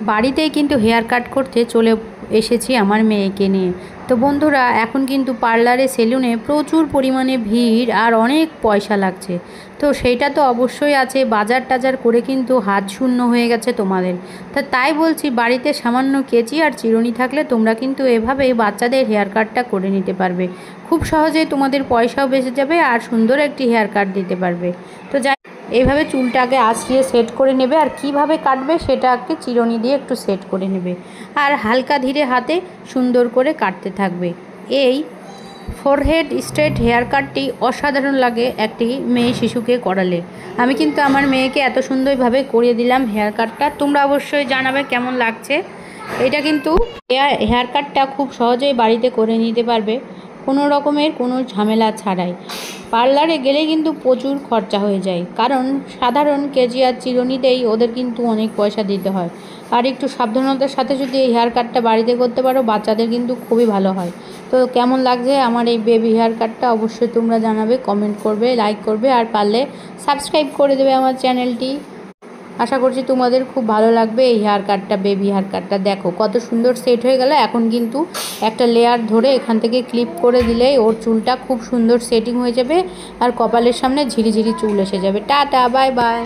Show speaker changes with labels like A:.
A: বাড়িতেই কিন্তু hair cut করতে চলে এসেছি আমার মেয়েকে নিয়ে। তো বন্ধুরা, এখন কিন্তু পার্লারে সেলুনে প্রচুর পরিমাণে ভিড় আর অনেক পয়সা লাগছে। তো সেইটা তো অবশ্যই আছে, বাজার টাজার করে কিন্তু হাত শূন্য হয়ে গেছে তোমাদের। তাই বলছি, বাড়িতে সামান্য কেচি আর চিরুনি থাকলে তোমরা কিন্তু এভাবেই বাচ্চাদের হেয়ার কাটটা করে নিতে পারবে। খুব সহজেই তোমাদের পয়সাও বেঁচে যাবে আর সুন্দর একটি হেয়ার কাট দিতে পারবে। তো যাই, এইভাবে চুলটা আগে আঁচড়িয়ে সেট করে নেবে, আর কিভাবে কাটবে সেটা আগে চিরুনি দিয়ে একটু সেট করে নেবে, আর হালকা ধীরে হাতে সুন্দর করে কাটতে থাকবে। এই ফোরহেড স্ট্রেট হেয়ার কাটটি অসাধারণ লাগে একটি মেয়ে শিশুকে করালে। আমি কিন্তু আমার মেয়েকে এত সুন্দরভাবে করিয়ে দিলাম হেয়ার কাটটা, তোমরা অবশ্যই জানাবে কেমন লাগছে। এটা কিন্তু হেয়ার কাটটা খুব সহজেই বাড়িতে করে নিতে পারবে, কোনো রকমের কোনো ঝামেলা ছাড়াই। পার্লারে গেলে কিন্তু প্রচুর খরচা হয়ে যায়, কারণ সাধারণ কেজি আর চিরুনিতেই ওদের কিন্তু অনেক পয়সা দিতে হয়। আর একটু সাবধানতার সাথে যদি এই হেয়ার কাটটা বাড়িতে করতে পারো, বাচ্চাদের কিন্তু খুবই ভালো হয়। তো কেমন লাগছে আমার এই বেবি হেয়ার কাটটা অবশ্যই তোমরা জানাবে, কমেন্ট করবে, লাইক করবে, আর পারলে সাবস্ক্রাইব করে দেবে আমার চ্যানেলটি। আশা করছি তোমাদের খুব ভালো লাগবে এই হেয়ার কাটটা, বেবি হেয়ার কাটটা। দেখো কত সুন্দর সেট হয়ে গেল। এখন কিন্তু একটা লেয়ার ধরে এখান থেকে ক্লিপ করে দিলেই ওর চুলটা খুব সুন্দর সেটিং হয়ে যাবে, আর কপালের সামনে ঝিরিঝিরি চুল এসে যাবে। Tata, bye bye.